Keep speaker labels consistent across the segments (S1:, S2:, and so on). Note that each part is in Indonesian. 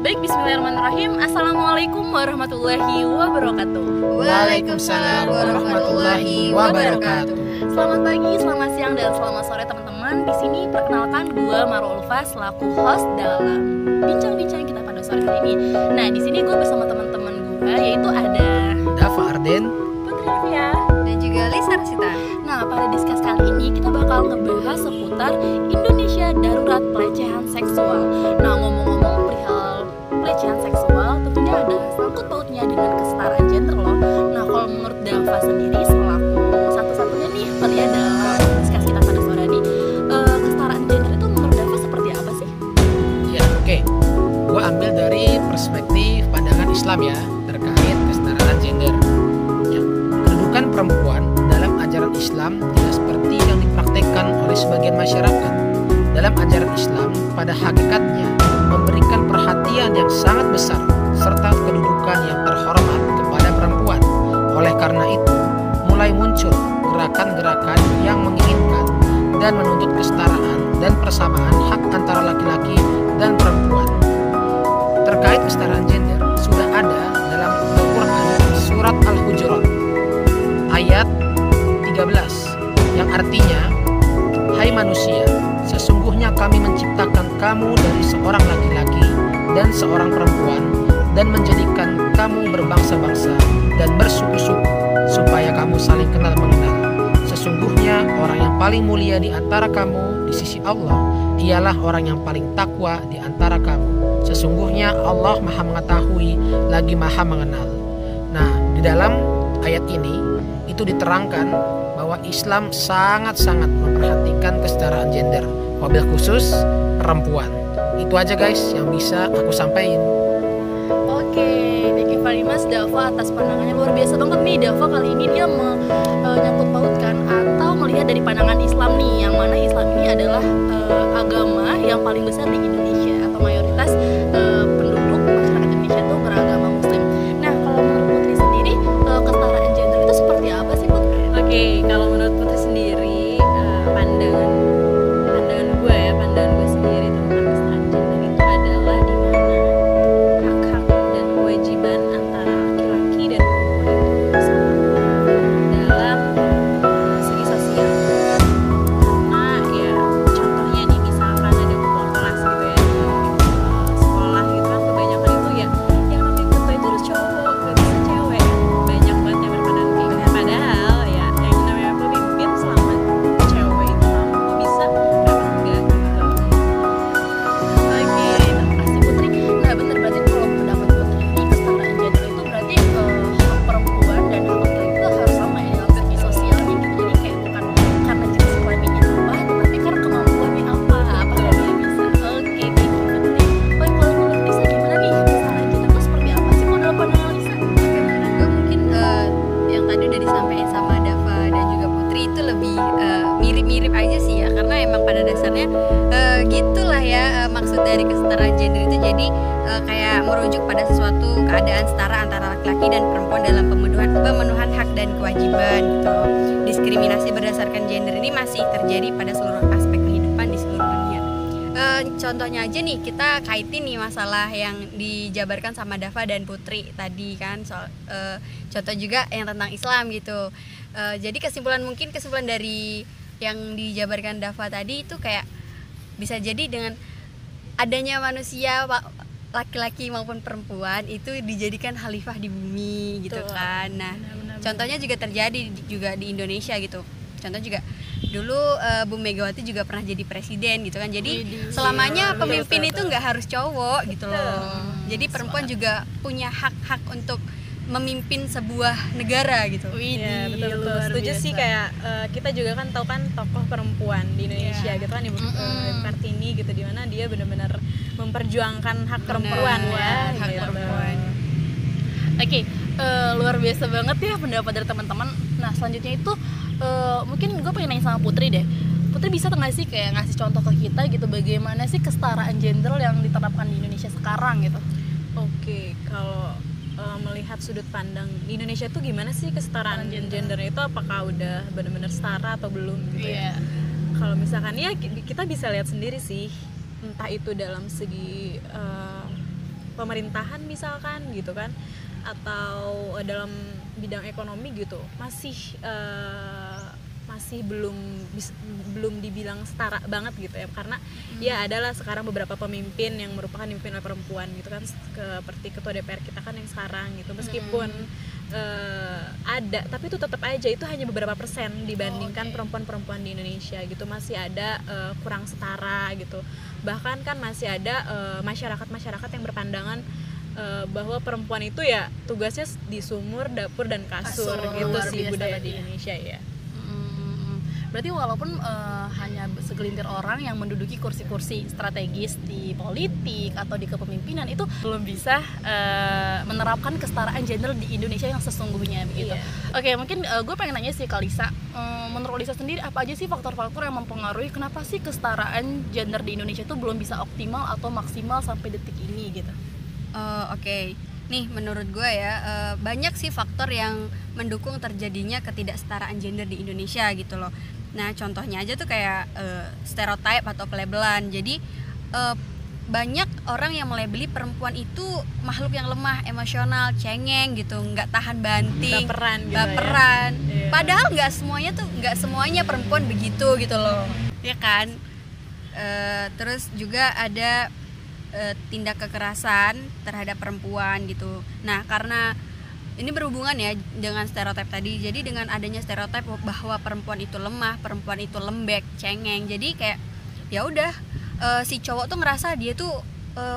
S1: Baik, bismillahirrahmanirrahim. Assalamualaikum warahmatullahi wabarakatuh.
S2: Waalaikumsalam warahmatullahi wabarakatuh.
S1: Selamat pagi, selamat siang, dan selamat sore teman-teman. Di sini perkenalkan gue Marwa Ulfa selaku host dalam bincang-bincang kita pada sore hari ini. Nah, di sini gue bersama teman-teman gue, yaitu ada
S2: Dava Arden,
S1: Putri Livia,
S3: dan juga Lisa Rasita.
S1: Nah, pada diskus kali ini kita bakal ngebahas seputar Indonesia darurat pelecehan seksual. Nah, ngomong-ngomong perihal pelecehan seksual, tentunya ada sangkut pautnya dengan kesetaraan gender loh. Nah, kalau menurut Dava sendiri selaku satu-satunya nih pria dalam diskus kita pada sore ini, kesetaraan gender itu menurut Dava seperti apa sih?
S2: ya oke. Gue ambil dari perspektif pandangan Islam ya terkait kesetaraan gender. Ya, kedudukan perempuan dalam ajaran Islam tidak seperti yang dipraktekkan oleh sebagian masyarakat. Dalam ajaran Islam, pada hakikatnya memberikan perhatian yang sangat besar serta kedudukan yang terhormat kepada perempuan. Oleh karena itu, mulai muncul gerakan-gerakan yang menginginkan dan menuntut kesetaraan dan persamaan hak antara laki-laki dan perempuan. Terkait kesetaraan gender, sudah ada dalam Al-Quran surat Al-Hujurat ayat 13 yang artinya, hai manusia, sesungguhnya kami menciptakan kamu dari seorang laki-laki dan seorang perempuan dan menjadikan kamu berbangsa-bangsa dan bersuku-suku supaya kamu saling kenal mengenal. Sesungguhnya orang yang paling mulia di antara kamu di sisi Allah ialah orang yang paling takwa di antara kamu. Sesungguhnya Allah Maha Mengetahui lagi Maha Mengenal. Nah, di dalam ayat ini itu diterangkan bahwa Islam sangat-sangat memperhatikan kesetaraan gender, wabil khusus perempuan. Itu aja guys yang bisa aku sampaikan.
S1: Oke, thank you very much Dava atas pandangannya, luar biasa banget nih. Dava kali ini dia menyangkut pautkan atau melihat dari pandangan Islam nih, yang mana Islam ini adalah agama yang paling besar di Indonesia atau mayoritas penduduk masyarakat Indonesia itu beragama Muslim. Nah, kalau menurut Putri sendiri kesetaraan gender itu seperti apa sih, Putri?
S3: Oke, kalau menurut Putri sendiri, pandangan gue sendiri tentang kesetaraan gender itu adalah di mana hak-hak dan kewajiban antara laki-laki dan perempuan itu sama dalam segi sosial. Karena ya contohnya nih, misalkan ada ketua kelas gitu ya di sekolah gitu kan, kebanyakan itu ya yang namanya ketua itu harus cowok, gak bisa cewek. Banyak banget yang berpandangan kayak gitu. Padahal ya yang namanya pemimpin selama cewek itu mampu bisa, kenapa enggak gitu.
S1: Oke, terima kasih Putri. Nah, bener, berarti kalau pendapat Putri ini kesetaraan gender itu berarti hak perempuan dan hak laki-laki itu harus sama ya dalam segi sosialnya gitu. Jadi kayak bukan karena jenis kelaminnya apa, tetapi karena kemampuannya apa yang dia bisa. Oke, thank you Putri. Oh, kalau menurut Lisa gimana nih kesetaraan gender itu seperti apa sih kalau dalam pandangan Lisa?
S3: Gue mungkin yang tadi udah disampaikan sama Dava dan juga Putri itu lebih mirip-mirip aja sih ya, karena emang pada dasarnya gitulah ya, maksud dari kesetaraan gender itu jadi kayak merujuk pada sesuatu keadaan setara antara laki-laki dan perempuan dalam pemenuhan hak dan kewajiban gitu. Diskriminasi berdasarkan gender ini masih terjadi pada seluruh aspek kehidupan di seluruh dunia. Contohnya aja nih, kita kaitin nih masalah yang dijabarkan sama Dava dan Putri tadi kan, soal contoh juga yang tentang Islam gitu. Jadi kesimpulan dari yang dijabarkan Dava tadi itu kayak bisa jadi dengan adanya manusia laki-laki maupun perempuan itu dijadikan khalifah di bumi gitu.
S1: Betul.
S3: Kan. Nah,
S1: Benar-benar.
S3: contohnya juga terjadi juga di Indonesia gitu. Contoh juga dulu Bu Megawati juga pernah jadi presiden gitu kan. Jadi
S1: Widih,
S3: selamanya
S1: iya,
S3: pemimpin
S1: betul,
S3: itu nggak harus cowok gitu loh. Jadi perempuan
S1: semangat.
S3: juga punya hak-hak untuk memimpin sebuah negara gitu.
S1: Widih,
S4: Ya betul-betul
S1: luar
S4: setuju
S1: biasa.
S4: sih, kayak kita juga kan tahu kan tokoh perempuan di Indonesia
S1: Iya.
S4: gitu kan, Ibu
S1: Mm-mm.
S4: Kartini gitu, dimana dia benar-benar memperjuangkan hak perempuan
S3: Benar,
S4: ya
S3: hak
S4: gitu.
S3: perempuan.
S1: Oke, luar biasa banget ya pendapat dari teman-teman. Nah, selanjutnya itu mungkin gue pengen nanya sama Putri deh. Putri bisa nggak sih kayak ngasih contoh ke kita gitu, bagaimana sih kesetaraan gender yang diterapkan di Indonesia sekarang gitu?
S4: Oke, kalau melihat sudut pandang di Indonesia tuh gimana sih kesetaraan gender itu, apakah udah benar-benar setara atau belum gitu ya. Kalau misalkan ya kita bisa lihat sendiri sih, entah itu dalam segi pemerintahan misalkan gitu kan, atau dalam bidang ekonomi gitu, masih belum dibilang setara banget gitu ya, karena ya adalah sekarang beberapa pemimpin yang merupakan pemimpin oleh perempuan gitu kan, seperti ketua DPR kita kan yang sekarang gitu, meskipun ada, tapi itu tetap aja itu hanya beberapa persen dibandingkan perempuan-perempuan di Indonesia gitu, masih ada kurang setara gitu. Bahkan kan masih ada masyarakat yang berpandangan bahwa perempuan itu ya tugasnya di sumur, dapur, dan kasur gitu sih budaya di Indonesia ya.
S1: Berarti walaupun hanya segelintir orang yang menduduki kursi-kursi strategis di politik atau di kepemimpinan, itu belum bisa menerapkan kesetaraan gender di Indonesia yang sesungguhnya begitu. Oke, mungkin gue pengen nanya sih ke Lisa, menurut Lisa sendiri apa aja sih faktor-faktor yang mempengaruhi kenapa sih kesetaraan gender di Indonesia itu belum bisa optimal atau maksimal sampai detik ini gitu?
S3: Oke. Nih menurut gue ya, banyak sih faktor yang mendukung terjadinya ketidaksetaraan gender di Indonesia gitu loh. Nah contohnya aja tuh kayak stereotype atau pelabelan. Jadi banyak orang yang melabeli perempuan itu makhluk yang lemah, emosional, cengeng gitu, nggak tahan banting, baperan.
S4: Ya.
S3: Padahal nggak semuanya perempuan begitu gitu loh, ya kan? Terus juga ada tindak kekerasan terhadap perempuan gitu. Nah karena ini berhubungan ya dengan stereotip tadi, jadi dengan adanya stereotip bahwa perempuan itu lemah, perempuan itu lembek, cengeng, jadi kayak ya udah si cowok tuh ngerasa dia tuh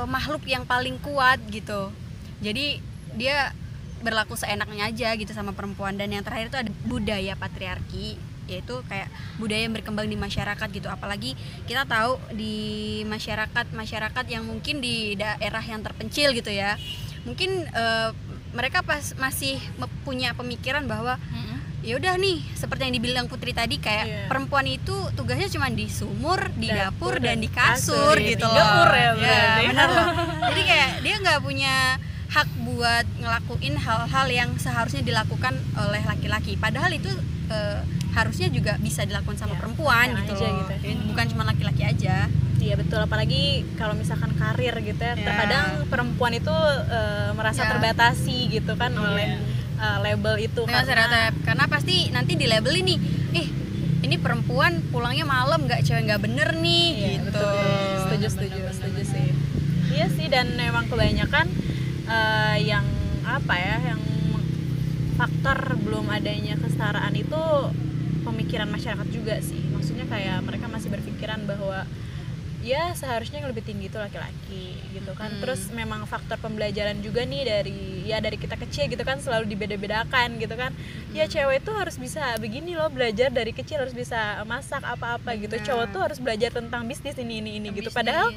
S3: makhluk yang paling kuat gitu, jadi dia berlaku seenaknya aja gitu sama perempuan. Dan yang terakhir itu ada budaya patriarki, yaitu kayak budaya yang berkembang di masyarakat gitu. Apalagi kita tahu di masyarakat yang mungkin di daerah yang terpencil gitu ya, mungkin mereka masih punya pemikiran bahwa ya udah nih seperti yang dibilang Putri tadi, kayak perempuan itu tugasnya cuma di sumur, di dapur dan di kasur gitu loh.
S1: Dapur ya,
S3: benar loh. Jadi kayak dia nggak punya hak buat ngelakuin hal-hal yang seharusnya dilakukan oleh laki-laki. Padahal itu harusnya juga bisa dilakukan sama perempuan gitu loh. Bukan cuma laki-laki aja.
S4: Iya betul, apalagi kalau misalkan karir gitu ya, terkadang perempuan itu merasa terbatasi gitu kan oleh label itu
S3: dengan stereotip, karena pasti nanti di label ini ini perempuan pulangnya malam, cewek nggak bener nih gitu.
S4: Betul. Setuju sih. Iya sih, dan memang kebanyakan yang faktor belum adanya kesetaraan itu pemikiran masyarakat juga sih. Maksudnya kayak mereka masih berpikiran bahwa ya seharusnya yang lebih tinggi itu laki-laki gitu kan. Terus memang faktor pembelajaran juga nih dari kita kecil gitu kan, selalu dibeda-bedakan gitu kan. Ya cewek tuh harus bisa begini loh, belajar dari kecil harus bisa masak apa-apa gitu. Cowok tuh harus belajar tentang bisnis ini gitu. Padahal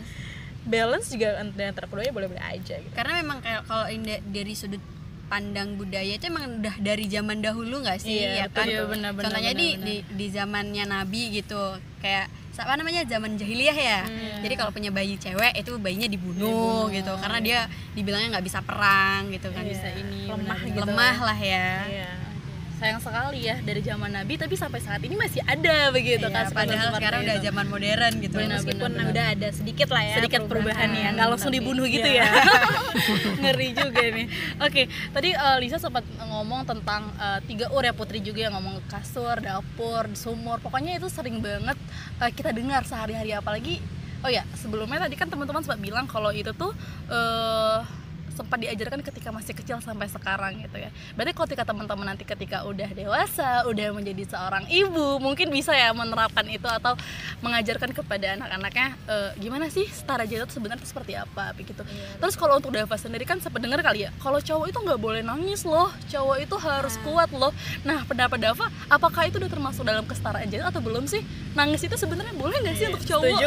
S4: balance juga antara keduanya boleh-boleh aja gitu.
S3: Karena memang kalau dari sudut pandang budaya itu emang udah dari zaman dahulu nggak sih?
S1: Iya,
S3: ya kan?
S1: betul, benar.
S3: Contohnya di zamannya Nabi gitu, kayak zaman jahiliyah ya. Jadi kalau punya bayi cewek itu bayinya dibunuh gitu, karena dia dibilangnya nggak bisa perang gitu kan, bisa ini lemah lah ya.
S1: Sayang sekali ya, dari zaman Nabi tapi sampai saat ini masih ada begitu kan.
S3: Padahal sekarang udah zaman modern gitu.
S4: Meskipun udah ada sedikit lah ya,
S1: sedikit perubahannya, nggak langsung dibunuh gitu ya. Ngeri juga nih. Oke, tadi Lisa sempat ngomong tentang 3 ya, Putri juga yang ngomong kasur, dapur, sumur. Pokoknya itu sering banget kita dengar sehari-hari, apalagi sebelumnya tadi kan teman-teman sempat bilang kalau itu tuh sempat diajarkan ketika masih kecil sampai sekarang gitu ya. Berarti kalau teman-teman nanti ketika udah dewasa, udah menjadi seorang ibu, mungkin bisa ya menerapkan itu atau mengajarkan kepada anak-anaknya gimana sih setara gender itu sebenarnya seperti apa begitu. Terus kalau untuk Dava sendiri kan sempat dengar kali ya, kalau cowok itu nggak boleh nangis loh, cowok itu harus kuat loh. Nah pendapat Dava, apakah itu udah termasuk dalam kesetaraan gender atau belum sih? Nangis itu sebenarnya boleh nggak sih untuk cowok?
S4: Setuju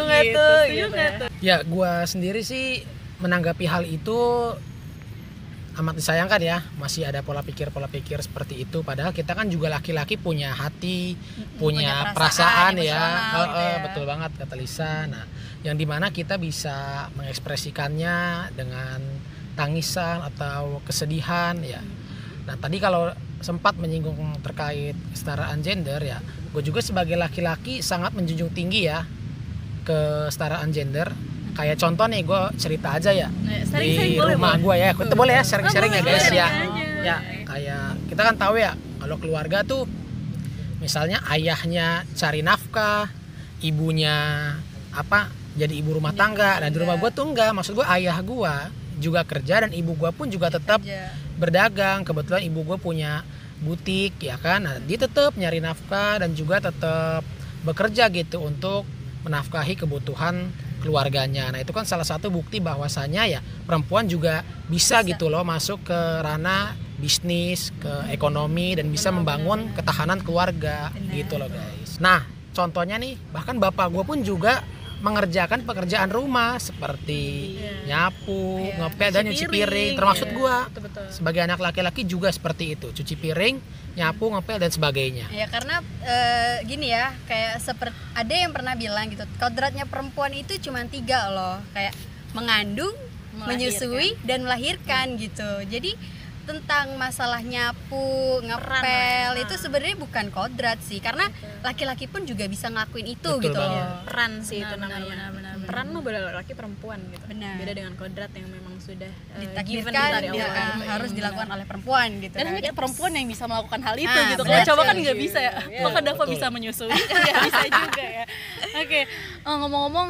S4: nggak tuh?
S2: Ya gue sendiri sih menanggapi hal itu amat disayangkan ya, masih ada pola pikir seperti itu. Padahal kita kan juga laki-laki punya hati, punya perasaan ya. Betul banget kata Lisa. Nah, yang dimana kita bisa mengekspresikannya dengan tangisan atau kesedihan ya. Nah tadi kalau sempat menyinggung terkait kesetaraan gender ya, gue juga sebagai laki-laki sangat menjunjung tinggi ya kesetaraan gender. kayak contoh nih, gue cerita aja ya.
S1: Sering-sering
S2: Di
S1: boleh,
S2: rumah gue ya, kita boleh ya sharing-sharing ya
S1: boleh,
S2: guys
S1: sharing
S2: ya.
S1: aja.
S2: Ya kayak kita kan tahu ya, kalau keluarga tuh misalnya ayahnya cari nafkah, ibunya apa jadi ibu rumah tangga. Nah di rumah gue tuh enggak, maksud gue ayah gue juga kerja dan ibu gue pun juga tetap berdagang. Kebetulan ibu gue punya butik ya kan, nah dia tetap nyari nafkah dan juga tetap bekerja gitu untuk menafkahi kebutuhan keluarganya. Nah itu kan salah satu bukti bahwasanya ya perempuan juga bisa gitu loh masuk ke ranah bisnis, ke ekonomi, dan bisa membangun ketahanan keluarga gitu loh guys. Nah contohnya nih, bahkan bapak gue pun juga mengerjakan pekerjaan rumah seperti nyapu, ngepel, dan nyuci piring. Termasuk gue sebagai anak laki-laki juga seperti itu, cuci piring, nyapu, ngepel, dan sebagainya.
S3: Ya karena gini ya, kayak seperti ada yang pernah bilang gitu, kodratnya perempuan itu cuma 3 loh, kayak mengandung, menyusui, dan melahirkan gitu. Jadi tentang masalah nyapu, ngepel itu sebenarnya bukan kodrat sih, karena laki-laki pun juga bisa ngelakuin itu.
S2: Betul
S3: gitu
S2: banget.
S3: loh.
S4: Peran sih itu
S1: Benar,
S4: namanya.
S1: benar.
S4: Peran mah boleh laki perempuan gitu.
S3: Benar.
S4: Beda dengan kodrat yang memang sudah given
S3: Ditakdirkan
S4: dari
S3: dia
S4: Allah.
S3: harus dilakukan oleh perempuan gitu.
S1: Dan
S3: kan.
S1: hanya perempuan yang bisa melakukan hal itu
S3: Ah,
S1: gitu.
S3: benar.
S1: Kalau cowok kan nggak bisa ya. Maka Dava
S2: Betul.
S1: bisa menyusui. Ya bisa juga ya. Oke, ngomong-ngomong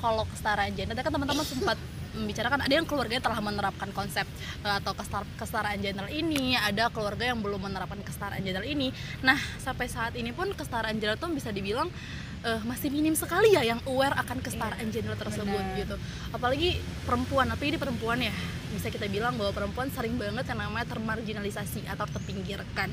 S1: kalau kesetaraan gender, kan teman-teman sempat membicarakan ada yang keluarganya telah menerapkan konsep atau kesetaraan gender ini, ada keluarga yang belum menerapkan kesetaraan gender ini. Nah sampai saat ini pun kesetaraan gender tuh bisa dibilang masih minim sekali ya yang aware akan kesetaraan gender tersebut gitu. Apalagi perempuan, apalagi di perempuan ya, bisa kita bilang bahwa perempuan sering banget yang namanya termarginalisasi atau terpinggirkan.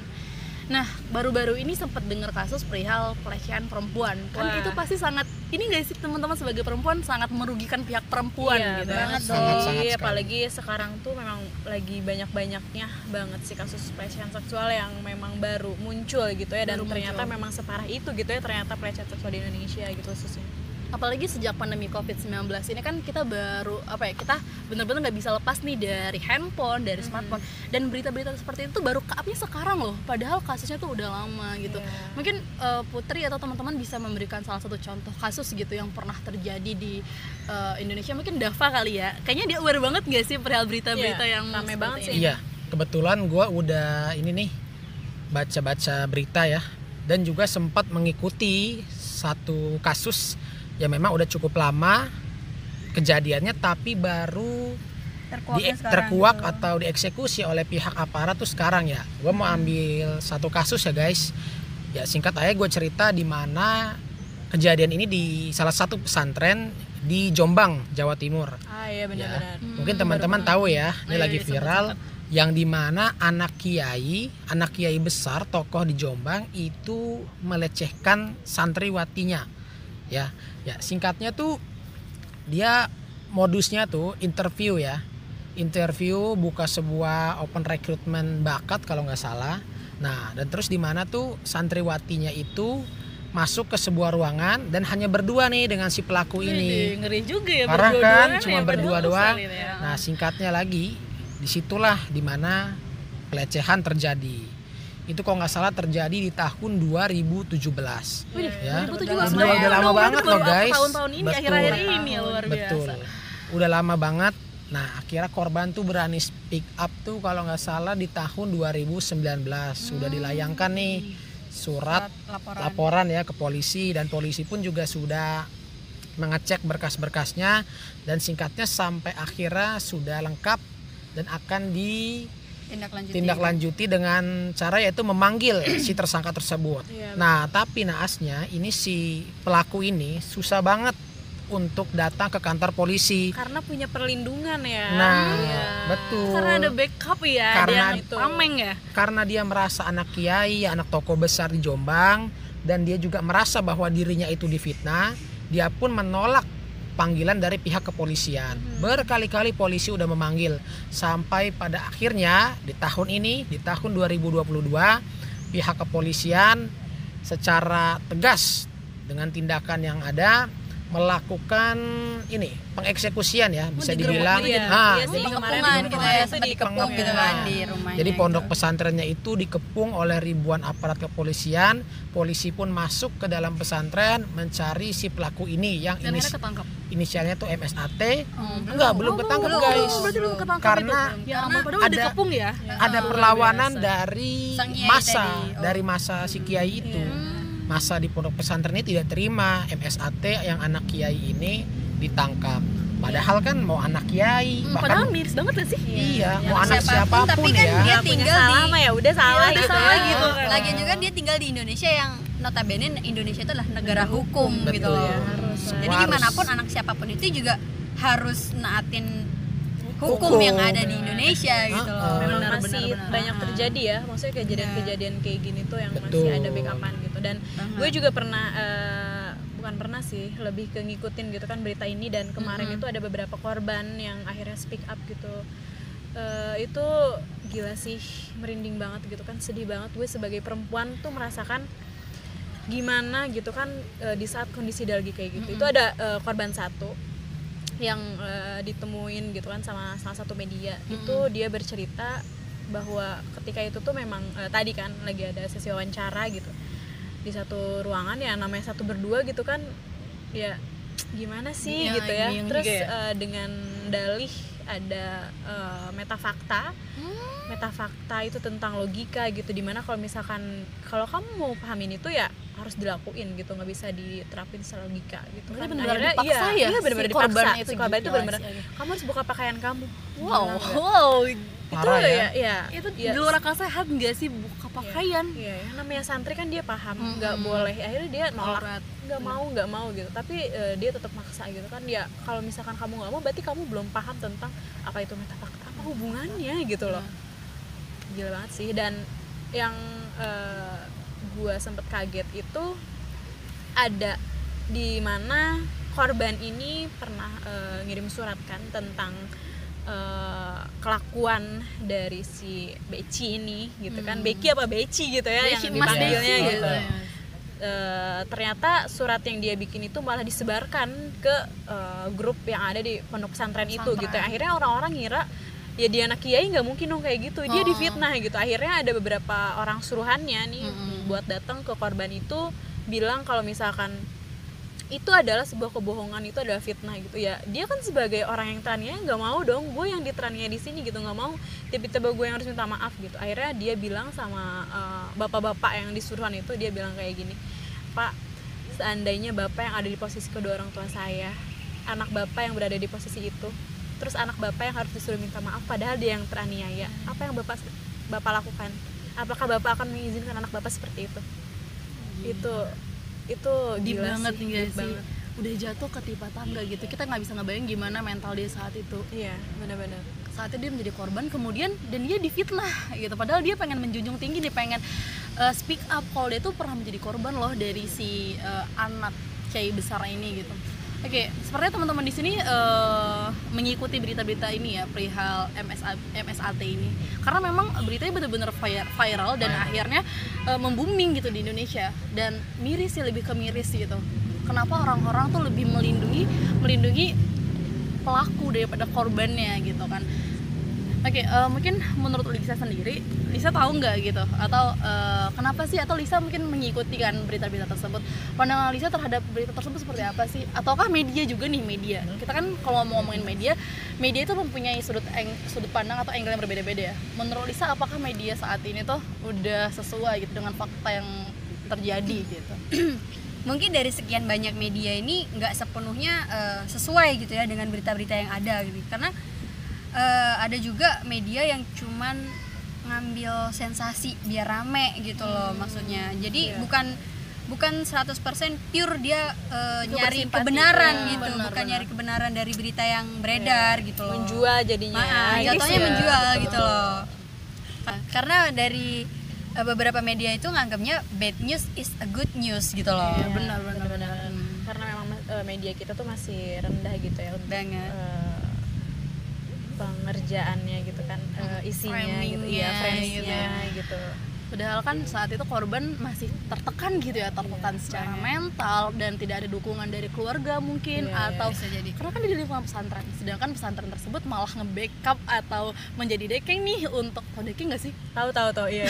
S1: Nah, baru-baru ini sempat dengar kasus perihal pelecehan perempuan. Kan
S4: Wah.
S1: itu pasti sangat, ini nggak sih teman-teman, sebagai perempuan sangat merugikan pihak perempuan
S4: Iya,
S1: gitu.
S4: banget
S2: Sangat
S4: sih.
S2: sekali.
S4: Apalagi sekarang tuh memang lagi banyak-banyaknya banget sih kasus pelecehan seksual yang memang baru muncul gitu ya, dan
S1: Baru
S4: ternyata
S1: muncul.
S4: memang separah itu gitu ya ternyata pelecehan seksual di Indonesia gitu khususnya.
S1: Apalagi sejak pandemi COVID-19 ini kan kita baru kita benar-benar nggak bisa lepas nih dari handphone, dari smartphone, dan berita-berita seperti itu baru ke-up-nya sekarang loh, padahal kasusnya tuh udah lama gitu. Mungkin Putri atau teman-teman bisa memberikan salah satu contoh kasus gitu yang pernah terjadi di Indonesia. Mungkin Dava kali ya, kayaknya dia aware banget nggak sih perihal berita-berita yang
S4: rame
S1: seperti
S4: banget
S1: ini?
S4: sih.
S2: Iya, kebetulan gue udah ini nih baca-baca berita ya, dan juga sempat mengikuti satu kasus yang memang udah cukup lama kejadiannya, tapi baru terkuak atau dieksekusi oleh pihak aparat tuh sekarang ya. Gue mau ambil satu kasus ya guys. Ya singkat aja gue cerita di mana kejadian ini di salah satu pesantren di Jombang, Jawa Timur.
S4: Ah iya benar-benar.
S2: Mungkin teman-teman tahu ya, ini
S1: Iya,
S2: lagi
S1: iya,
S2: viral, yang dimana anak kiai besar tokoh di Jombang itu melecehkan santriwatinya. Ya singkatnya tuh dia modusnya tuh interview buka sebuah open recruitment bakat kalau nggak salah. Nah dan terus di mana tuh santriwatinya itu masuk ke sebuah ruangan dan hanya berdua nih dengan si pelaku ini.
S1: Ngeri juga ya,
S2: Parah
S1: berdua
S2: kan,
S1: doang
S2: cuma
S1: ya,
S2: berdua
S1: padahal
S2: doang.
S1: usah gitu ya.
S2: Nah singkatnya lagi, disitulah dimana pelecehan terjadi. Itu kalau nggak salah terjadi di tahun 2017. Ya.
S1: 2017
S2: Udah lama banget loh
S1: baru
S2: guys.
S1: tahun-tahun ini,
S2: Betul.
S1: akhir-akhir ini ya, luar
S2: Betul.
S1: biasa.
S2: Udah lama banget. Nah akhirnya korban tuh berani speak up tuh kalau nggak salah di tahun 2019. Sudah dilayangkan nih surat laporan ya ke polisi, dan polisi pun juga sudah mengecek berkas-berkasnya, dan singkatnya sampai akhirnya sudah lengkap dan akan tindak lanjuti dengan cara yaitu memanggil si tersangka tersebut. Nah tapi naasnya ini si pelaku ini susah banget untuk datang ke kantor polisi.
S4: Karena punya perlindungan ya.
S2: Nah
S4: Iya.
S2: betul.
S1: Karena ada backup ya,
S2: Karena
S1: ada yang
S4: itu.
S1: tameng ya.
S2: Karena dia merasa anak kiai, anak tokoh besar di Jombang, dan dia juga merasa bahwa dirinya itu difitnah, dia pun menolak panggilan dari pihak kepolisian. Berkali-kali polisi udah memanggil, sampai pada akhirnya di tahun ini, di tahun 2022, pihak kepolisian secara tegas dengan tindakan yang ada melakukan ini pengeksekusian ya, bisa
S1: digerebek
S2: dibilang.
S1: gitu ya?
S4: Iya sih,
S2: Jadi
S4: kemarin
S3: Pengepungan
S4: di
S3: gitu
S4: kemarin
S3: ya,
S4: itu
S3: sempat
S4: di
S3: dikepung gitu kan di rumahnya.
S2: Jadi pondok
S3: gitu.
S2: pesantrennya itu dikepung oleh ribuan aparat kepolisian. Polisi pun masuk ke dalam pesantren mencari si pelaku ini yang
S1: Dan akhirnya ketangkap.
S2: inisialnya tuh MSAT.
S3: belum.
S2: Enggak, belum ketangkap guys.
S1: Berarti belum ketangkap
S2: Karena
S1: itu. Ya ampun, padahal udah
S2: ada-
S1: dikepung ya.
S2: Ada perlawanan dari
S3: Sang kiai
S2: masa,
S3: tadi.
S2: dari masa si kiai itu. Masa di pondok pesantren ini tidak terima MSAT yang anak kiai ini ditangkap. Padahal kan mau anak kiai,
S1: Padahal
S2: bahkan
S1: miris banget gak sih?
S2: iya,
S3: Ya,
S2: mau anak siapapun
S3: tapi kan
S2: ya.
S3: dia
S4: punya
S3: tinggal
S4: salah
S3: di
S4: mah ya udah salah
S1: udah
S4: gitu
S1: salah
S4: ya.
S1: gitu.
S3: Lagian juga dia tinggal di Indonesia yang notabene Indonesia itu adalah negara hukum
S2: Betul.
S3: gitu loh.
S2: Ya,
S4: harus.
S3: Jadi
S2: Semua
S3: gimana
S2: harus-
S3: pun anak siapapun itu juga harus naatin hukum
S2: Hukum.
S3: yang ada di Indonesia gitu loh.
S4: Memang
S1: Benar,
S4: masih
S1: benar.
S4: banyak terjadi ya, maksudnya kejadian-kejadian kayak gini tuh yang
S2: Betul.
S4: masih ada backupan gitu. Dan gue juga pernah bukan pernah sih, lebih ke ngikutin gitu kan berita ini, dan kemarin itu ada beberapa korban yang akhirnya speak up gitu. Itu gila sih, merinding banget gitu kan, sedih banget. Gue sebagai perempuan tuh merasakan gimana gitu kan di saat kondisi dia lagi kayak gitu. Itu ada korban satu yang ditemuin gitu kan sama salah satu media. Itu dia bercerita bahwa ketika itu tuh memang tadi kan lagi ada sesi wawancara gitu di satu ruangan, ya namanya satu berdua gitu kan, ya gimana sih
S1: Iya,
S4: gitu ya.
S1: yang
S4: Terus
S1: juga ya.
S4: dengan dalih ada metafakta. Metafakta itu tentang logika gitu, dimana kalau misalkan kalau kamu mau pahamin itu ya harus dilakuin gitu, nggak bisa diterapin secara logika gitu.
S1: Berarti
S4: Kan
S1: benar-benar
S4: akhirnya
S1: dipaksa ya
S4: iya benar-benar
S1: si korban
S4: dipaksa.
S1: itu
S4: Si korban itu
S1: gila
S4: benar-benar
S1: sih.
S4: kamu harus buka pakaian kamu.
S1: Wow,
S4: Gimana enggak?
S1: wow.
S4: Itu
S2: Parah
S4: ya, ya
S1: Itu
S4: ya,
S1: di luar akal sehat nggak sih buka pakaian?
S4: Iya, ya, namanya santri kan dia paham, nggak boleh. Akhirnya dia nolak, nggak mau gitu. Tapi dia tetap maksa gitu kan. Ya kalau misalkan kamu nggak mau, berarti kamu belum paham tentang apa itu metafakta, apa hubungannya gitu loh. Gila banget sih. Dan yang gue sempet kaget itu ada di mana korban ini pernah ngirim surat kan tentang kelakuan dari si Beci ini gitu kan. Beki apa Beci gitu ya
S1: Beci,
S4: yang
S1: Mas
S4: dipanggilnya
S1: Beci
S4: gitu.
S1: gitu.
S4: Ternyata surat yang dia bikin itu malah disebarkan ke grup yang ada di pondok pesantren itu gitu. Akhirnya orang-orang ngira ya dia anak kiai, nggak mungkin dong kayak gitu, dia difitnah gitu. Akhirnya ada beberapa orang suruhannya nih buat datang ke korban itu, bilang kalau misalkan itu adalah sebuah kebohongan, itu adalah fitnah gitu ya. Dia kan sebagai orang yang teraniaya nggak mau dong gue yang diteraniaya di sini gitu, nggak mau tiba-tiba gue yang harus minta maaf gitu. Akhirnya dia bilang sama bapak-bapak yang disuruhan itu, dia bilang kayak gini, Pak, seandainya bapak yang ada di posisi kedua orang tua saya, anak bapak yang berada di posisi itu, terus anak bapak yang harus disuruh minta maaf padahal dia yang teraniaya, apa yang bapak lakukan? Apakah bapak akan mengizinkan anak bapak seperti itu? Itu
S1: Deep
S4: gila
S1: banget
S4: sih,
S1: nih
S4: deep
S1: guys sih.
S4: banget.
S1: Udah jatuh ketimpa tangga gitu. Kita nggak bisa ngebayang gimana mental dia saat itu.
S4: Iya, benar-benar.
S1: Saatnya dia menjadi korban, kemudian dan dia difitnah gitu. Padahal dia pengen menjunjung tinggi, dia pengen speak up kalau dia tuh pernah menjadi korban loh dari si anak kiai besar ini gitu. Oke, sepertinya teman-teman di sini mengikuti berita-berita ini ya perihal MSAT ini, karena memang beritanya benar-benar viral dan akhirnya membooming gitu di Indonesia. Dan miris sih, lebih ke miris gitu. Kenapa orang-orang tuh lebih melindungi pelaku daripada korbannya gitu kan? Oke, mungkin menurut Lisa sendiri, Lisa tahu nggak gitu, atau kenapa sih, atau Lisa mungkin mengikuti kan berita-berita tersebut, pandangan Lisa terhadap berita tersebut seperti apa sih? Ataukah media juga nih, media, kita kan kalau mau ngomongin media itu mempunyai sudut pandang atau angle yang berbeda-beda ya. Menurut Lisa, apakah media saat ini tuh udah sesuai gitu dengan fakta yang terjadi gitu?
S3: Mungkin dari sekian banyak media ini nggak sepenuhnya sesuai gitu ya dengan berita-berita yang ada gitu, karena ada juga media yang cuman ngambil sensasi biar rame gitu loh maksudnya. Jadi bukan 100% pure dia nyari
S1: bersimpati.
S3: kebenaran
S1: Ya,
S3: gitu,
S1: benar,
S3: bukan
S1: benar.
S3: nyari kebenaran dari berita yang beredar gitu loh.
S4: Menjual jadinya.
S3: Jatuhnya
S4: Iya.
S3: menjual gitu loh. Karena dari beberapa media itu nganggapnya bad news is a good news gitu loh.
S1: Iya, benar.
S4: Karena memang media kita tuh masih rendah gitu ya untuk
S3: Banget.
S4: pengerjaannya gitu kan, isinya gitu,
S1: Framingnya
S4: framingnya
S1: gitu
S4: gitu.
S1: Padahal kan saat itu korban masih tertekan gitu ya, tertekan secara mental dan tidak ada dukungan dari keluarga mungkin, atau
S3: bisa jadi.
S1: karena kan di lingkungan pesantren. Sedangkan pesantren tersebut malah nge-backup atau menjadi dekeng nih untuk dekeng nggak sih?
S4: Tahu iya.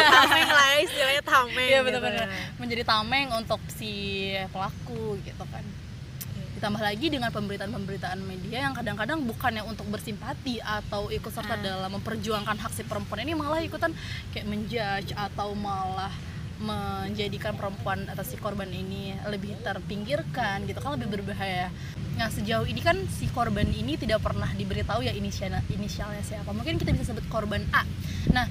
S4: Tameng lah ya, istilahnya tameng.
S1: Iya
S4: gitu.
S1: benar-benar menjadi tameng untuk si pelaku gitu kan. Ditambah lagi dengan pemberitaan media yang kadang-kadang bukannya untuk bersimpati atau ikut serta dalam memperjuangkan hak si perempuan ini, malah ikutan kayak menjudge atau malah menjadikan perempuan atau si korban ini lebih terpinggirkan gitu kan, lebih berbahaya. Nah sejauh ini kan si korban ini tidak pernah diberitahu ya inisialnya siapa. Mungkin kita bisa sebut korban A. Nah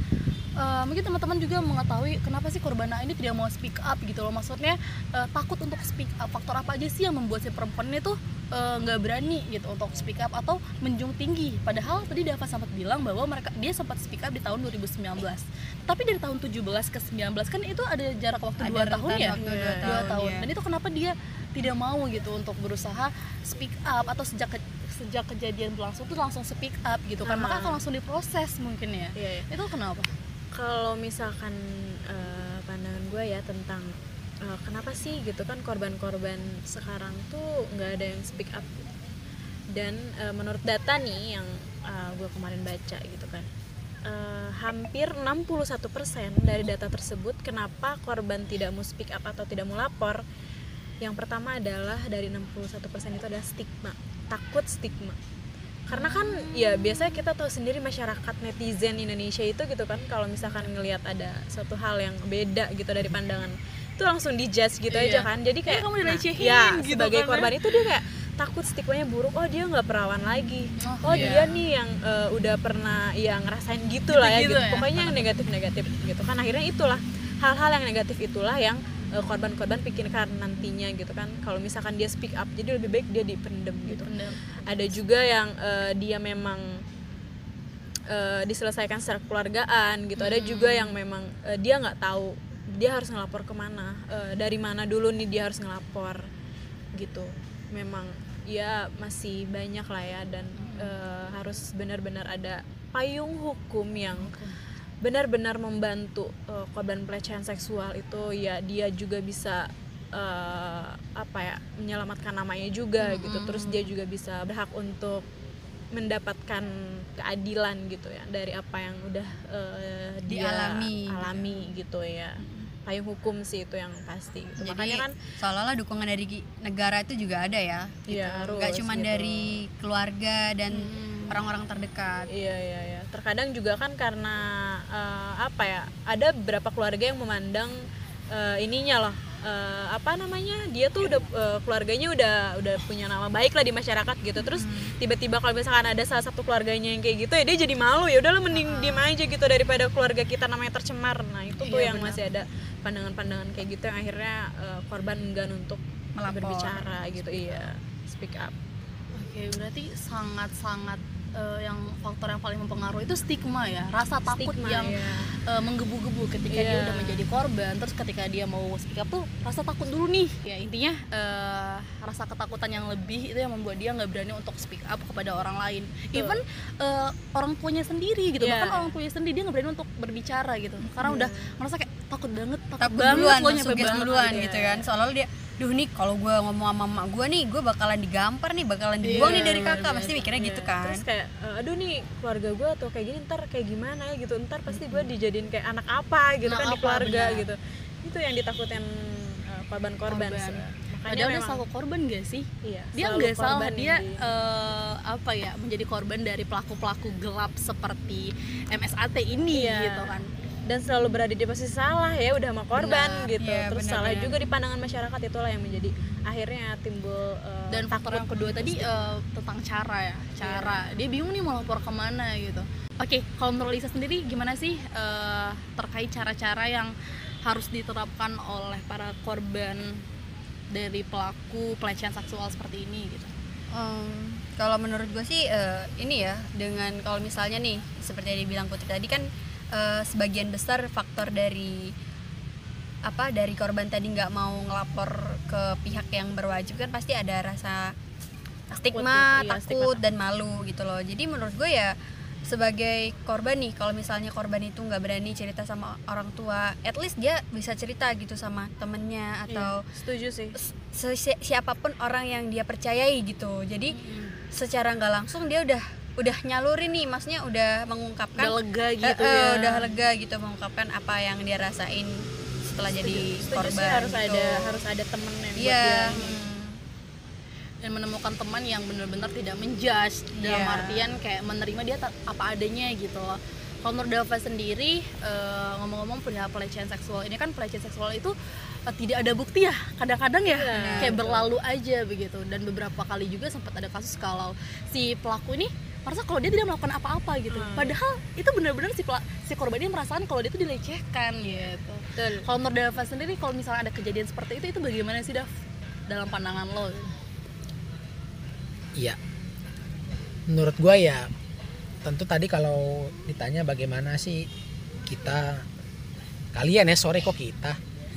S1: mungkin teman-teman juga mengetahui kenapa sih korban A ini tidak mau speak up gitu loh. Maksudnya takut untuk speak up. Faktor apa aja sih yang membuat si perempuan ini tuh nggak berani gitu untuk speak up atau menjunjung tinggi. Padahal tadi Dava sempat bilang bahwa dia sempat speak up di tahun 2019. Tapi dari tahun 17 ke 19 kan itu ada jarak waktu 2 tahun ya. 2 tahun.
S3: Ya.
S1: Dan itu kenapa dia tidak mau gitu untuk berusaha speak up, atau sejak kejadian berlangsung tuh langsung speak up gitu kan. Maka akan langsung diproses mungkin ya. Itu kenapa?
S4: Kalau misalkan pandangan gue ya tentang kenapa sih gitu kan korban-korban sekarang tuh nggak ada yang speak up gitu. Dan menurut data nih yang gue kemarin baca gitu kan, hampir 61% dari data tersebut kenapa korban tidak mau speak up atau tidak mau lapor. Yang pertama adalah dari 61% itu adalah stigma, takut stigma. Karena kan ya biasanya kita tahu sendiri masyarakat netizen Indonesia itu gitu kan, kalau misalkan ngelihat ada suatu hal yang beda gitu dari pandangan itu langsung dijudge gitu aja kan. Jadi kayak
S1: kamu dilecehin gitu
S4: sebagai
S1: kan,
S4: korban itu dia kayak takut stigmanya buruk, oh dia nggak perawan lagi, dia nih yang udah pernah yang ngerasain gitu lah ya gitu. Pokoknya yang negatif gitu kan. Akhirnya itulah hal-hal yang negatif itulah yang korban-korban pikirkan nantinya gitu kan. Kalau misalkan dia speak up, jadi lebih baik dia dipendem gitu. Ada juga yang dia memang diselesaikan secara keluargaan gitu. Ada juga yang memang dia nggak tahu dia harus ngelapor kemana, dari mana dulu nih dia harus ngelapor gitu. Memang ya masih banyak lah ya, dan harus benar-benar ada payung hukum yang benar-benar membantu korban pelecehan seksual itu ya, dia juga bisa menyelamatkan namanya juga gitu. Terus dia juga bisa berhak untuk mendapatkan keadilan gitu ya dari apa yang udah dia alami gitu ya. Payung hukum sih itu yang pasti gitu.
S3: Jadi
S4: makanya kan
S3: seolah-olah dukungan dari negara itu juga ada ya gitu. Nggak cuma gitu. Dari keluarga dan orang-orang terdekat.
S4: Iya. Terkadang juga kan karena ada beberapa keluarga yang memandang dia tuh udah keluarganya udah punya nama baik lah di masyarakat gitu. Terus tiba-tiba kalau misalkan ada salah satu keluarganya yang kayak gitu ya dia jadi malu, ya udahlah mending diem aja gitu daripada keluarga kita namanya tercemar. Nah itu tuh yang masih ada pandangan-pandangan kayak gitu yang akhirnya korban enggan untuk berbicara gitu. Iya, speak up.
S1: Oke, berarti sangat-sangat yang faktor yang paling mempengaruhi itu stigma ya, rasa takut yang menggebu-gebu ketika dia udah menjadi korban. Terus ketika dia mau speak up tuh rasa takut dulu nih ya, intinya rasa ketakutan yang lebih itu yang membuat dia nggak berani untuk speak up kepada orang lain. Even orang tuanya sendiri gitu, bahkan orang tuanya sendiri dia nggak berani untuk berbicara gitu karena udah merasa kayak takut banget lo nyampe
S3: duluan gitu kan. Soalnya dia nih kalau gue ngomong sama emak gue nih, gue bakalan digampar nih, bakalan dibuang nih dari kakak, pasti mikirnya gitu kan.
S4: Terus kayak aduh nih keluarga gue atau kayak gini ntar kayak gimana ya gitu, ntar pasti gue dijadiin kayak anak apa gitu kan di keluarga gitu. Itu yang ditakutin korban-korban sih.
S1: Padahal dia selalu korban gak sih?
S4: Iya,
S1: dia nggak salah, dia menjadi korban dari pelaku-pelaku gelap seperti MSAT ini gitu kan.
S4: Dan selalu berada di posisi salah ya, udah sama korban gitu. Terus salah juga di pandangan masyarakat, itulah yang menjadi akhirnya timbul
S1: dan faktor yang kedua tadi tentang cara dia bingung nih mau lapor kemana gitu. Oke, kalau menurut Lisa sendiri gimana sih terkait cara-cara yang harus diterapkan oleh para korban dari pelaku pelecehan seksual seperti ini gitu?
S3: Kalau menurut gue sih ini ya, dengan kalau misalnya nih seperti yang dibilang Putri tadi kan, sebagian besar faktor dari korban tadi nggak mau ngelapor ke pihak yang berwajib kan pasti ada rasa stigma, takut dan malu gitu loh. Jadi menurut gue ya sebagai korban nih, kalau misalnya korban itu nggak berani cerita sama orang tua, at least dia bisa cerita gitu sama temennya atau
S4: Setuju sih.
S3: siapapun orang yang dia percayai gitu. Jadi secara nggak langsung dia udah nyalurin nih, maksudnya udah mengungkapkan,
S1: Udah lega gitu ya.
S3: udah lega gitu mengungkapkan apa yang dia rasain setelah jadi
S4: Setuju
S3: korban
S4: sih, harus
S3: gitu.
S4: ada temen yang buat
S3: Iya.
S4: dia.
S1: Dan menemukan teman yang benar-benar tidak menjudge, dalam
S3: Iya.
S1: artian kayak menerima dia apa adanya gitu loh. Kalau menurut Dava sendiri, ngomong-ngomong perihal pelecehan seksual ini kan, pelecehan seksual itu tidak ada bukti ya, kadang-kadang ya kayak berlalu aja begitu. Dan beberapa kali juga sempat ada kasus kalau si pelaku ini merasa kalau dia tidak melakukan apa-apa gitu, padahal itu benar-benar si korban ini merasakan kalau dia itu dilecehkan gitu. Kalau menurut Dava sendiri, kalau misalnya ada kejadian seperti itu bagaimana sih, Dav, dalam pandangan lo?
S2: Iya, menurut gua ya tentu tadi kalau ditanya bagaimana sih kalian ya, sorry kok kita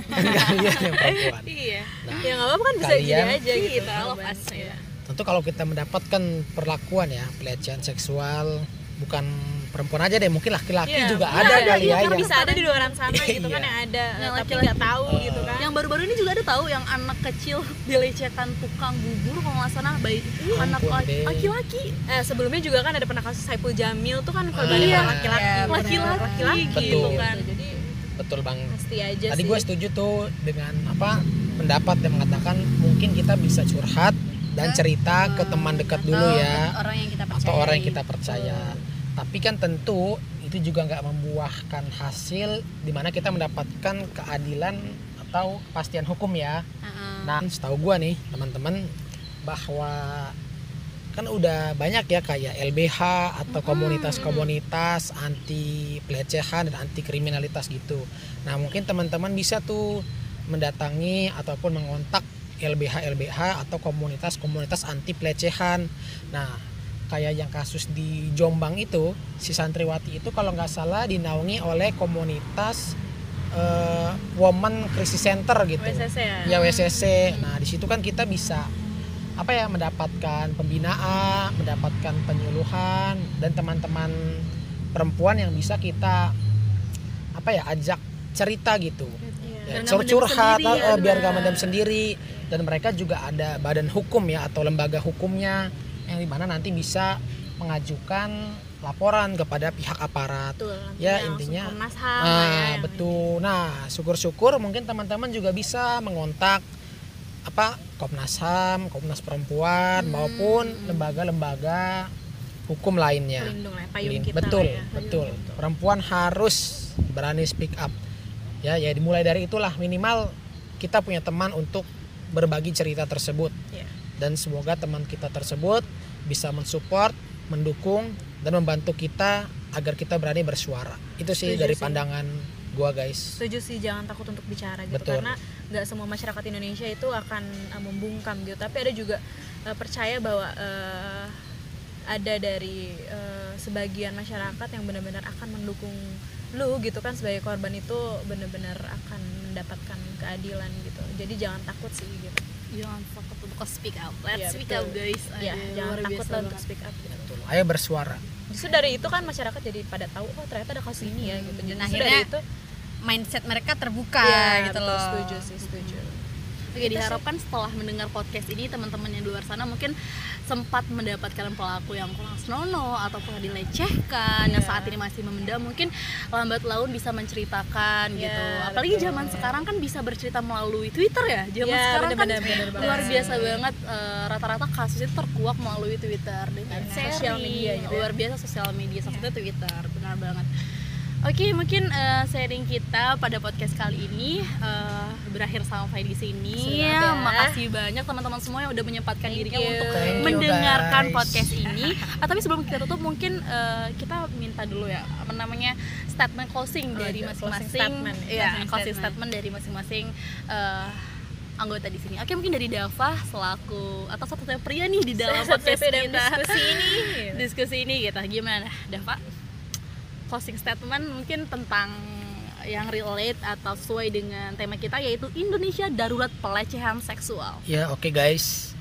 S2: kalian yang perempuan.
S1: Iya.
S2: Nah,
S4: Ya nggak apa-apa kan, bisa
S2: kalian-
S4: gini aja gitu.
S1: Kita lepas ya.
S2: tentu kalau kita mendapatkan perlakuan ya pelecehan seksual, bukan perempuan aja deh, mungkin laki-laki
S4: Iya,
S2: juga
S4: iya,
S2: ada
S4: iya,
S2: kali ya
S4: karena
S2: yang
S4: bisa ada di luar sana gitu kan,
S2: Iya.
S4: yang ada
S1: Yang
S4: tapi
S1: laki-laki.
S4: nggak tahu gitu kan.
S1: Yang baru-baru ini juga ada tahu yang anak kecil dilecehkan tukang bubur kalau nggak salah, baik anak
S2: Ampun deh.
S1: laki-laki.
S4: Sebelumnya juga kan ada pernah kasus Saipul Jamil tuh kan korbannya
S1: Iya.
S4: orang laki-laki.
S3: Iya, benar.
S1: Laki-laki gitu
S2: Betul.
S1: kan.
S4: Jadi
S2: betul bang.
S4: pasti aja
S2: Tadi
S4: sih.
S2: gue setuju tuh dengan pendapat yang mengatakan mungkin kita bisa curhat dan cerita ke teman dekat dulu
S3: Atau
S2: ya,
S3: orang yang kita percaya.
S2: atau orang yang kita percaya. Tapi kan tentu itu juga nggak membuahkan hasil di mana kita mendapatkan keadilan atau kepastian hukum ya. Nah, setahu gua nih teman-teman, bahwa kan udah banyak ya kayak LBH atau komunitas-komunitas anti pelecehan dan anti kriminalitas gitu. Nah, mungkin teman-teman bisa tuh mendatangi ataupun mengontak LBH atau komunitas-komunitas anti pelecehan. Nah, kayak yang kasus di Jombang itu, si santriwati itu kalau nggak salah dinaungi oleh komunitas Women Crisis Center gitu.
S4: WCC ya.
S2: Ya, WCC. Nah, di situ kan kita bisa mendapatkan pembinaan, mendapatkan penyuluhan, dan teman-teman perempuan yang bisa kita ajak cerita gitu.
S4: Iya.
S1: Biar nggak mendem
S2: Curhat
S1: sendiri ya,
S2: biar
S1: benar.
S2: gak mendem sendiri. Dan mereka juga ada badan hukum ya atau lembaga hukumnya yang dimana nanti bisa mengajukan laporan kepada pihak aparat.
S4: Betul.
S2: Ya,
S4: Langsung
S2: intinya
S4: Komnas HAM ya, yang
S2: betul. Nah, syukur-syukur mungkin teman-teman juga bisa mengontak Komnas HAM, Komnas Perempuan maupun lembaga-lembaga hukum lainnya.
S4: pelindung lah, payung kita
S2: Betul,
S4: lah ya.
S2: betul. Perempuan harus berani speak up. Ya dimulai dari itulah, minimal kita punya teman untuk berbagi cerita tersebut.
S4: Iya.
S2: Dan semoga teman kita tersebut bisa mensupport, mendukung, dan membantu kita agar kita berani bersuara. Itu sih
S4: Setuju
S2: dari
S4: sih.
S2: pandangan gua, guys.
S4: Setuju sih, jangan takut untuk bicara gitu.
S2: Betul.
S4: Karena nggak semua masyarakat Indonesia itu akan membungkam gitu, tapi ada juga percaya bahwa ada dari sebagian masyarakat yang benar-benar akan mendukung lu gitu kan, sebagai korban itu benar-benar akan mendapatkan keadilan gitu. Jadi jangan takut sih gitu.
S1: Jangan takut untuk speak up. Let's
S4: Iya,
S1: speak
S4: betul.
S1: up, guys.
S4: Ya,
S1: Aduh,
S4: jangan
S1: luar
S4: takut
S1: biasa
S4: lah untuk
S1: banget.
S4: speak up gitu.
S2: Betul. Ayo bersuara.
S4: Justru dari itu kan masyarakat jadi pada tahu, oh ternyata ada kasus ini ya gitu.
S3: Dan
S4: Justru
S3: akhirnya
S4: dari itu
S3: mindset mereka terbuka
S4: ya,
S3: gitu
S4: betul,
S3: loh.
S4: setuju sih, setuju.
S1: Oke, diharapkan setelah mendengar podcast ini teman-teman yang di luar sana mungkin sempat mendapatkan pelaku yang kurang senonoh atau pernah dilecehkan, yang saat ini masih memendam, mungkin lambat laun bisa menceritakan
S4: Iya,
S1: gitu. Apalagi
S4: betul.
S1: zaman sekarang kan bisa bercerita melalui Twitter ya. Zaman
S4: Iya,
S1: sekarang
S4: bener-bener,
S1: kan
S4: bener banget.
S1: luar biasa banget, rata-rata kasus itu terkuak melalui Twitter dengan
S4: Sosial
S1: sharing,
S4: media gitu ya.
S1: luar biasa sosial media, salah satunya Twitter, benar banget. Oke, mungkin sharing kita pada podcast kali ini berakhir sampai di sini.
S4: Sudah ya.
S1: Makasih banyak teman-teman semua yang udah menyempatkan dirinya
S4: you.
S1: untuk
S2: Thank you,
S1: mendengarkan
S2: guys.
S1: podcast ini. Tapi sebelum kita tutup mungkin kita minta dulu ya statement closing dari
S4: iya, closing
S1: masing-masing.
S4: statement ya.
S1: Iya,
S3: Closing
S1: closing
S3: statement.
S1: statement dari masing-masing anggota di sini. Oke, mungkin dari Dava selaku atau satu-satunya pria nih di dalam podcast
S4: dalam
S1: kita.
S4: diskusi ini.
S1: Diskusi ini gitu. Gimana, Dava? Closing statement mungkin tentang yang relate atau sesuai dengan tema kita, yaitu Indonesia Darurat Pelecehan Seksual.
S2: Ya, oke guys.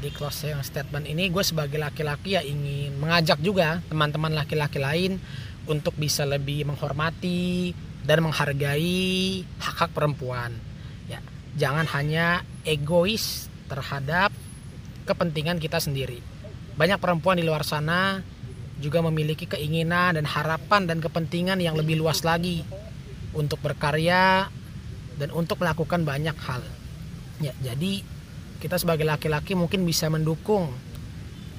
S2: di closing statement ini gue sebagai laki-laki ya ingin mengajak juga teman-teman laki-laki lain untuk bisa lebih menghormati dan menghargai hak-hak perempuan. Ya, jangan hanya egois terhadap kepentingan kita sendiri. Banyak perempuan di luar sana juga memiliki keinginan dan harapan dan kepentingan yang lebih luas lagi untuk berkarya dan untuk melakukan banyak hal. Ya, jadi kita sebagai laki-laki mungkin bisa mendukung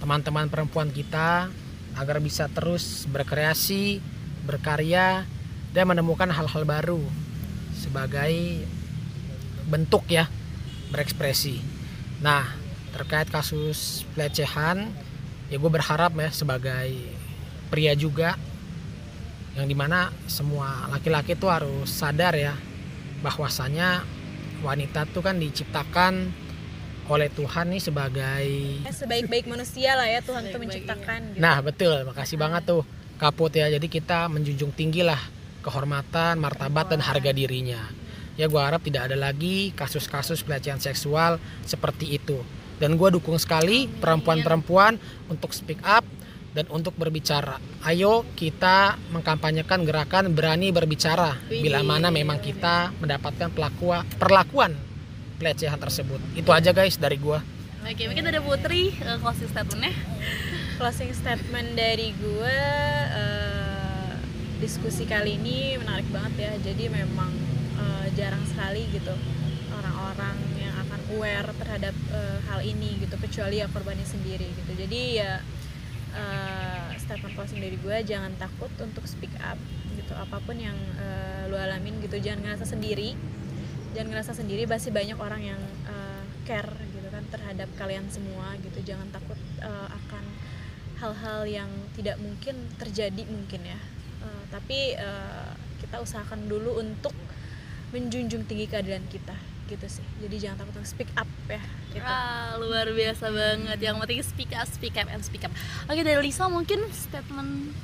S2: teman-teman perempuan kita agar bisa terus berkreasi, berkarya, dan menemukan hal-hal baru sebagai bentuk ya berekspresi. Nah, terkait kasus pelecehan, ya gue berharap ya sebagai pria juga, yang dimana semua laki-laki tuh harus sadar ya bahwasanya wanita tuh kan diciptakan oleh Tuhan nih sebagai
S4: sebaik-baik manusia lah ya Tuhan tuh menciptakan gitu.
S2: Nah betul, makasih banget tuh Kaput ya. Jadi kita menjunjung tinggi lah kehormatan, martabat dan harga dirinya. Ya gue harap tidak ada lagi kasus-kasus pelecehan seksual seperti itu. Dan gue dukung sekali perempuan-perempuan untuk speak up dan untuk berbicara. Ayo kita mengkampanyekan gerakan berani berbicara bila mana memang kita mendapatkan perlakuan pelecehan tersebut. Itu aja guys dari gua.
S1: Oke, mungkin ada Putri closing statementnya.
S4: Closing statement dari gue, diskusi kali ini menarik banget ya. Jadi memang jarang sekali gitu orang-orang yang akan aware terhadap hal ini gitu, kecuali ya korbannya sendiri gitu. Jadi ya statement closing dari gue, jangan takut untuk speak up gitu, apapun yang lu alamin gitu, jangan ngerasa sendiri, pasti banyak orang yang care gitu kan terhadap kalian semua gitu. Jangan takut akan hal-hal yang tidak mungkin terjadi mungkin ya, tapi kita usahakan dulu untuk menjunjung tinggi keadilan kita gitu sih. Jadi jangan takut untuk speak up ya gitu.
S1: Luar biasa banget. Yang penting speak up and speak up. Oke, dari Lisa mungkin statement.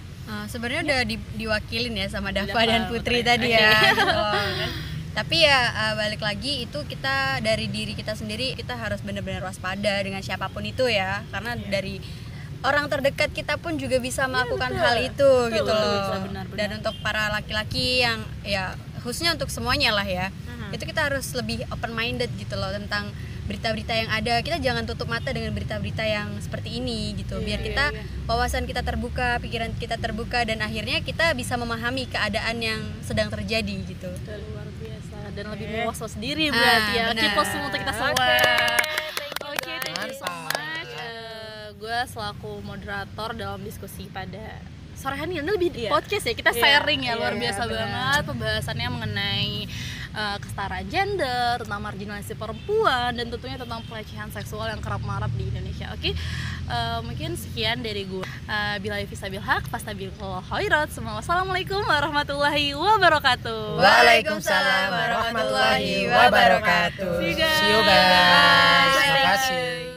S3: Sebenarnya udah diwakilin ya sama Dava dan Putri tadi ya gitu kan. Tapi ya balik lagi, itu kita dari diri kita sendiri, kita harus benar-benar waspada dengan siapapun itu ya, karena dari orang terdekat kita pun juga bisa melakukan hal itu gitu loh.
S1: Benar.
S3: Dan untuk para laki-laki yang ya khususnya untuk semuanya lah ya, itu kita harus lebih open minded gitu loh tentang berita-berita yang ada. Kita jangan tutup mata dengan berita-berita yang seperti ini gitu, biar kita wawasan kita terbuka, pikiran kita terbuka, dan akhirnya kita bisa memahami keadaan yang sedang terjadi gitu.
S1: Luar biasa, dan lebih mewawas diri berarti ya. Keep positif untuk kita semua. Oke, thank you so much. Gue selaku moderator dalam diskusi pada sore hari ini lebih podcast ya, kita sharing ya, luar biasa banget pembahasannya mengenai kesetaraan gender, tentang marginalisasi perempuan, dan tentunya tentang pelecehan seksual yang kerap marak di Indonesia. Oke, mungkin sekian dari gue. Billahi fisabil haq, fastabiqul khairat. Wassalamualaikum warahmatullahi wabarakatuh.
S3: Waalaikumsalam warahmatullahi wabarakatuh.
S2: See you guys. Terima kasih.